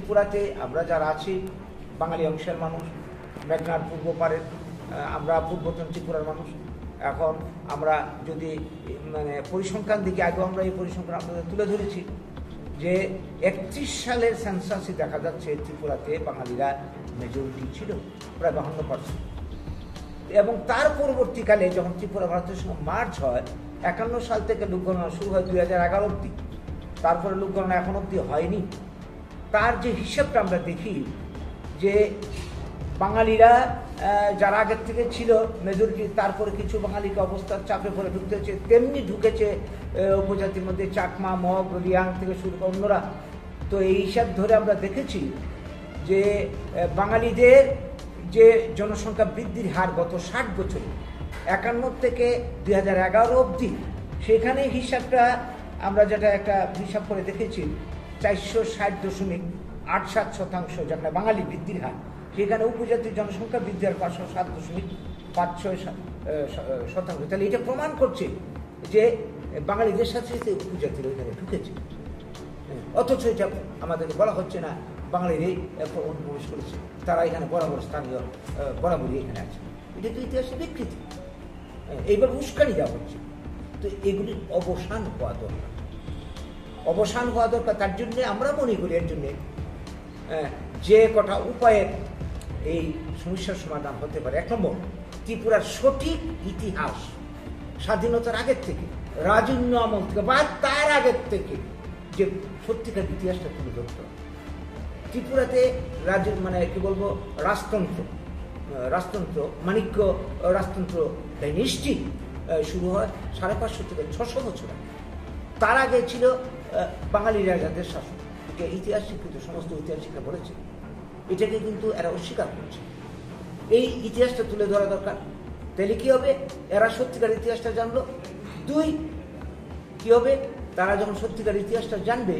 ত্রিপুরাতে আমরা যারা আছি বাঙালি অংশের মানুষ, মেঘনার পূর্ব পারের আমরা পূর্বতন ত্রিপুরার মানুষ। এখন আমরা যদি মানে পরিসংখ্যান দিকে আগেও আমরা এই পরিসংখ্যান আপনাদের তুলে ধরেছি যে 31 সালের সেন্সাসে দেখা যাচ্ছে ত্রিপুরাতে বাঙালিরা মেজরিটি ছিল প্রায় 52%। এবং তার পরবর্তীকালে যখন ত্রিপুরা ভারতের সঙ্গে মার্চ হয় 51 সাল থেকে লোকগণনা শুরু হয় 2011 অবধি, তারপরে লোকগণনা এখন অবধি হয়নি। তার যে হিসাবটা আমরা দেখি যে বাঙালিরা যারা আগের থেকে ছিল মেজরিটি, তারপরে কিছু বাঙালিকে অবস্থার চাপে পড়ে ঢুকতে হচ্ছে, তেমনি ঢুকেছে উপজাতির মধ্যে চাকমা, মগ, রিয়াং থেকে শুরু করে অন্যরা। তো এই হিসাব ধরে আমরা দেখেছি যে বাঙালিদের যে জনসংখ্যা বৃদ্ধির হার গত 60 বছরে 51 থেকে 2011 অবধি, সেখানে হিসাবটা আমরা যেটা একটা হিসাব করে দেখেছি 460.87% যেখানে বাঙালি বৃদ্ধির হার, সেখানে উপজাতির জনসংখ্যা বৃদ্ধি হার 507.56%। তাহলে এটা প্রমাণ করছে যে বাঙালিদের সাথে সাথে উপজাতির ওইখানে ঢুকেছে, অথচ এটা আমাদেরকে বলা হচ্ছে না বাঙালিরাই অনুপ্রবেশ করেছে, তারা এখানে বরাবর স্থানীয় বরাবরই এখানে আছে। এটা তো ইতিহাসের বিকৃতি, এইবার উস্কানি দেওয়া হচ্ছে। তো এগুলির অবসান হওয়া দরকার, অবসান হওয়া দরকার। তার জন্যে আমরা মনে করি এর জন্যে যে কটা উপায়ে এই সমস্যার সমাধান হতে পারে। 1 নম্বর, ত্রিপুরার সঠিক ইতিহাস স্বাধীনতার আগের থেকে, রাজন্য আমল থেকে বা তার আগের থেকে যে সত্যিকার ইতিহাসটা তুলে ধরতে হবে। ত্রিপুরাতে মানে কি বলবো, রাজতন্ত্র মাণিক্য রাজতন্ত্র ডাইনেস্টি শুরু হয় 550 থেকে 600 বছর আগে। তার আগে ছিল বাঙালি রাজাদের শাসন। এটা ইতিহাস শিক্ষিত সমস্ত ঐতিহাসিকরা বলেছে, এটাকে কিন্তু এরা অস্বীকার করছে। এই ইতিহাসটা তুলে ধরা দরকার। তাহলে কি হবে, এরা সত্যিকার ইতিহাসটা জানলো। 2, কি হবে, তারা যখন সত্যিকার ইতিহাসটা জানবে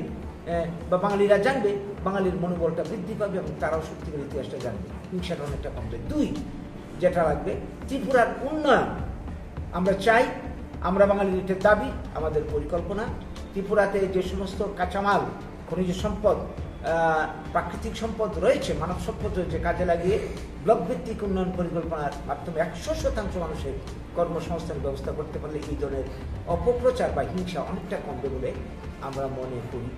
বা বাঙালিরা জানবে, বাঙালির মনোবলটা বৃদ্ধি পাবে এবং তারাও সত্যিকার ইতিহাসটা জানবে, হিংসাটা অনেকটা কমবে। 2, যেটা লাগবে, ত্রিপুরার উন্নয়ন আমরা চাই, আমরা বাঙালির এটা দাবি, আমাদের পরিকল্পনা। ত্রিপুরাতে যে সমস্ত কাঁচামাল, খনিজ সম্পদ, প্রাকৃতিক সম্পদ রয়েছে, মানব সম্পদ রয়েছে, কাজে লাগিয়ে ব্লক ভিত্তিক উন্নয়ন পরিকল্পনার মাধ্যমে 100% মানুষের কর্মসংস্থান ব্যবস্থা করতে পারলে এই ধরনের অপপ্রচার বা হিংসা অনেকটা কমবে বলে আমরা মনে করি।